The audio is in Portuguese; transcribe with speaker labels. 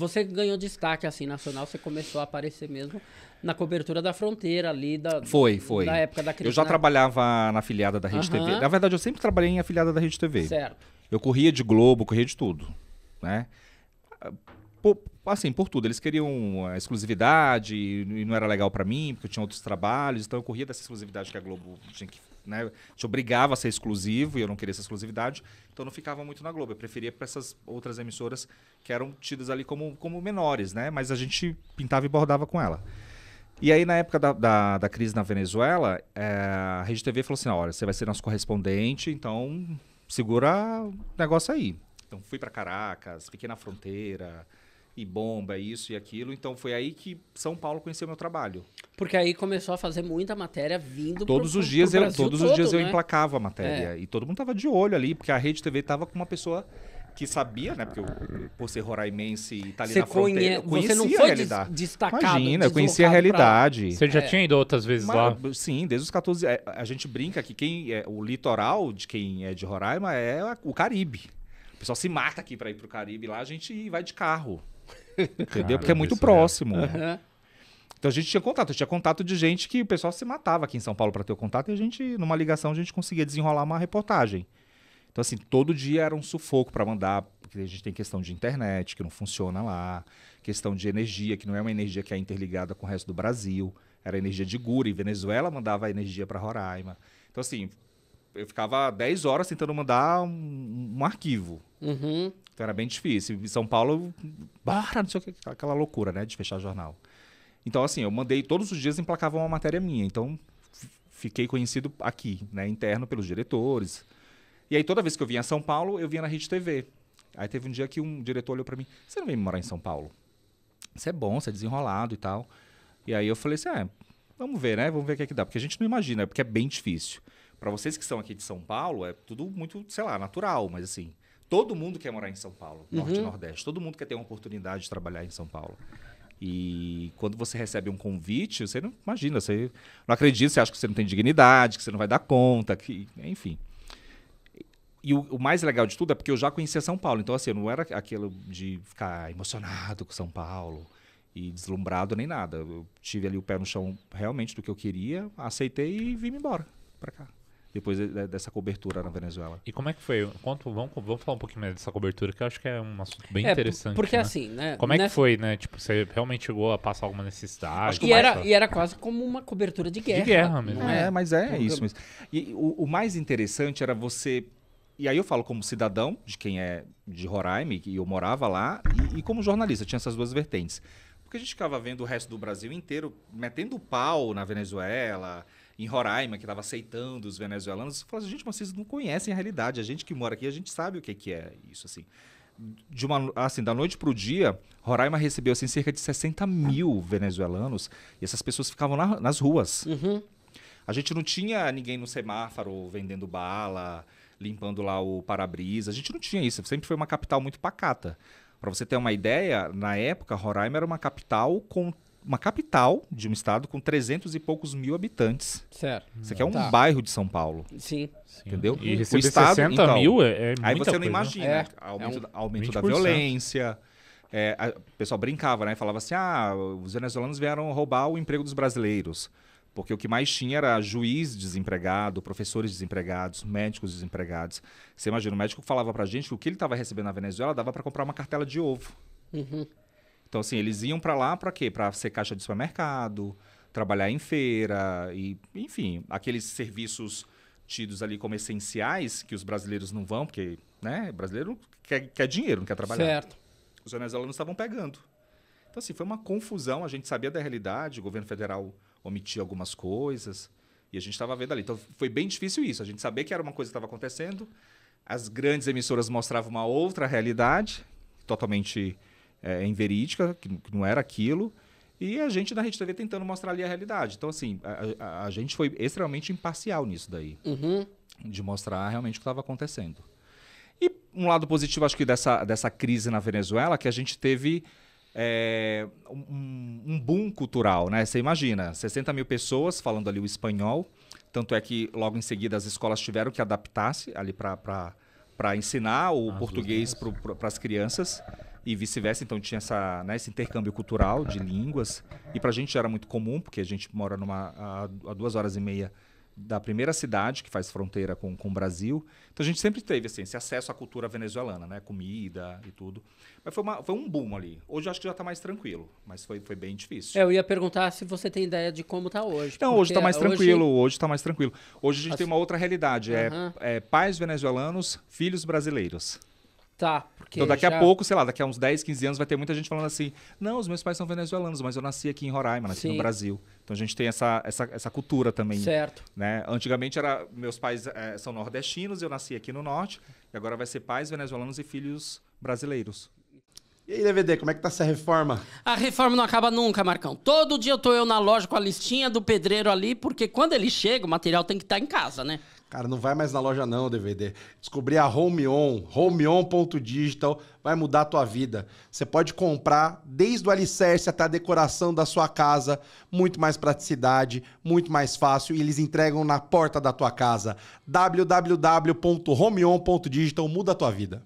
Speaker 1: Você ganhou destaque, assim, nacional, você começou a aparecer mesmo na cobertura da fronteira ali,
Speaker 2: Foi.
Speaker 1: da época da crise.
Speaker 2: Eu já trabalhava na afiliada da Rede TV. Na verdade, eu sempre trabalhei em afiliada da Rede TV.
Speaker 1: Certo.
Speaker 2: Eu corria de Globo, corria de tudo, né? Por tudo. Eles queriam a exclusividade e não era legal pra mim, porque eu tinha outros trabalhos. Então eu corria dessa exclusividade que a Globo tinha que, né, te obrigava a ser exclusivo e eu não queria essa exclusividade. Então eu não ficava muito na Globo. Eu preferia para essas outras emissoras que eram tidas ali como menores, né? Mas a gente pintava e bordava com ela. E aí, na época da crise na Venezuela, a Rede TV falou assim, olha, você vai ser nosso correspondente, então segura o negócio aí. Então fui para Caracas, fiquei na fronteira, e bomba, isso e aquilo. Então foi aí que São Paulo conheceu meu trabalho.
Speaker 1: Porque aí começou a fazer muita matéria vindo
Speaker 2: todos os dias eu emplacava a matéria. E todo mundo tava de olho ali, porque a Rede TV tava com uma pessoa que sabia, né? Porque eu, por ser roraimense e tá ali na fronteira, eu conhecia
Speaker 1: você não
Speaker 2: a
Speaker 1: foi
Speaker 2: realidade.
Speaker 1: Destacado,
Speaker 2: imagina, eu conhecia a realidade.
Speaker 3: Você já tinha ido outras vezes lá?
Speaker 2: Sim, desde os 14. A gente brinca que o litoral de quem é de Roraima é o Caribe. O pessoal se mata aqui para ir pro Caribe. Lá a gente vai de carro. Entendeu? Porque é muito próximo.
Speaker 1: Uhum.
Speaker 2: Então a gente tinha contato. Eu tinha contato de gente que o pessoal se matava aqui em São Paulo para ter o contato e a gente, numa ligação, a gente conseguia desenrolar uma reportagem. Então, assim, todo dia era um sufoco para mandar, porque a gente tem questão de internet, que não funciona lá, questão de energia, que não é uma energia que é interligada com o resto do Brasil, era energia de Guri, Venezuela mandava a energia para Roraima. Então, assim, eu ficava 10 horas tentando mandar um arquivo.
Speaker 1: Uhum.
Speaker 2: Então era bem difícil. Em São Paulo, não sei o que, aquela loucura, né, de fechar jornal. Então, assim, eu mandei, todos os dias emplacava uma matéria minha. Então, fiquei conhecido aqui, né, interno pelos diretores. E aí, toda vez que eu vinha a São Paulo, eu vinha na Rede TV. Aí teve um dia que um diretor olhou pra mim, você não vem morar em São Paulo? Você é bom, você é desenrolado e tal. E aí eu falei assim, vamos ver, né? Vamos ver o que dá. Porque a gente não imagina, porque é bem difícil. Pra vocês que são aqui de São Paulo, é tudo muito, sei lá, natural. Mas assim, todo mundo quer morar em São Paulo, Norte e Nordeste. Todo mundo quer ter uma oportunidade de trabalhar em São Paulo. E quando você recebe um convite, você não imagina, você não acredita, você acha que você não tem dignidade, que você não vai dar conta, enfim. E o mais legal de tudo é porque eu já conhecia São Paulo. Então, assim, eu não era aquilo de ficar emocionado com São Paulo e deslumbrado nem nada. Eu tive ali o pé no chão realmente do que eu queria, aceitei e vim embora pra cá. Depois dessa cobertura na Venezuela.
Speaker 3: E como é que foi? Vamos falar um pouquinho mais dessa cobertura, que eu acho que é um assunto bem interessante.
Speaker 1: Porque
Speaker 3: né?
Speaker 1: assim, né?
Speaker 3: Como é que foi, né? Tipo, você realmente chegou a passar alguma necessidade?
Speaker 1: E era quase como uma cobertura de guerra.
Speaker 3: De guerra mesmo.
Speaker 2: Mas é isso mesmo. E o mais interessante era você... E aí eu falo como cidadão, de quem é de Roraima, e eu morava lá, e como jornalista, tinha essas duas vertentes. Porque a gente ficava vendo o resto do Brasil inteiro metendo pau na Venezuela, em Roraima, que estava aceitando os venezuelanos. Eu falava, gente, mas vocês não conhecem a realidade. A gente que mora aqui, a gente sabe o que é isso, assim. Da noite para o dia, Roraima recebeu assim, cerca de 60 mil venezuelanos, e essas pessoas ficavam nas ruas.
Speaker 1: Uhum.
Speaker 2: A gente não tinha ninguém no semáforo vendendo bala, limpando lá o para-brisa. A gente não tinha isso. Sempre foi uma capital muito pacata. Para você ter uma ideia, na época, Roraima era uma capital de um estado com 300 e poucos mil habitantes.
Speaker 1: Certo.
Speaker 2: Isso aqui é um bairro de São Paulo.
Speaker 1: Sim.
Speaker 2: Entendeu?
Speaker 3: E receber
Speaker 2: o estado,
Speaker 3: 60 mil é muita
Speaker 2: aí você
Speaker 3: coisa,
Speaker 2: não imagina.
Speaker 1: É,
Speaker 2: Aumento da
Speaker 3: 20%.
Speaker 2: violência. O pessoal brincava, né? Falava assim, os venezuelanos vieram roubar o emprego dos brasileiros. Porque o que mais tinha era juiz desempregado, professores desempregados, médicos desempregados. Você imagina, o médico falava pra gente que o que ele estava recebendo na Venezuela dava para comprar uma cartela de ovo.
Speaker 1: Uhum.
Speaker 2: Então, assim, eles iam para lá para quê? Para ser caixa de supermercado, trabalhar em feira, e, enfim, aqueles serviços tidos ali como essenciais que os brasileiros não vão, porque, né, o brasileiro quer dinheiro, não quer trabalhar.
Speaker 1: Certo.
Speaker 2: Os venezuelanos estavam pegando. Então, assim, foi uma confusão, a gente sabia da realidade, o governo federal omitia algumas coisas, e a gente estava vendo ali. Então, foi bem difícil isso, a gente sabia que era uma coisa que estava acontecendo, as grandes emissoras mostravam uma outra realidade, totalmente inverídica, que não era aquilo, e a gente na Rede TV tentando mostrar ali a realidade. Então, assim, a gente foi extremamente imparcial nisso daí, de mostrar realmente o que estava acontecendo. E um lado positivo, acho que dessa crise na Venezuela, que a gente teve um boom cultural, né? Você imagina, 60 mil pessoas falando ali o espanhol, tanto é que logo em seguida as escolas tiveram que adaptar-se ali para ensinar o português para as crianças. e vice-versa. Então tinha esse intercâmbio cultural de línguas. E para a gente era muito comum, porque a gente mora a 2h30 da primeira cidade que faz fronteira com o Brasil. Então a gente sempre teve assim, esse acesso à cultura venezuelana, né? Comida e tudo. Mas foi um boom ali. Hoje eu acho que já está mais tranquilo, mas foi bem difícil.
Speaker 1: Eu ia perguntar se você tem ideia de como está hoje.
Speaker 2: Não, hoje está mais tranquilo. Hoje está mais tranquilo. Hoje a gente tem uma outra realidade. É pais venezuelanos, filhos brasileiros.
Speaker 1: Tá, porque
Speaker 2: então daqui a pouco, sei lá, daqui a uns 10, 15 anos vai ter muita gente falando assim, não, os meus pais são venezuelanos, mas eu nasci aqui em Roraima, nasci no Brasil. Então a gente tem essa cultura também.
Speaker 1: Certo.
Speaker 2: Né? Antigamente meus pais são nordestinos, eu nasci aqui no norte, e agora vai ser pais venezuelanos e filhos brasileiros.
Speaker 4: E aí, DVD, como é que tá essa reforma?
Speaker 1: A reforma não acaba nunca, Marcão. Todo dia eu na loja com a listinha do pedreiro ali, porque quando ele chega, o material tem que estar em casa, né?
Speaker 4: Cara, não vai mais na loja não, DVD. Descobri a homeon.digital, vai mudar a tua vida. Você pode comprar desde o alicerce até a decoração da sua casa, muito mais praticidade, muito mais fácil, e eles entregam na porta da tua casa. www.homeon.digital, muda a tua vida.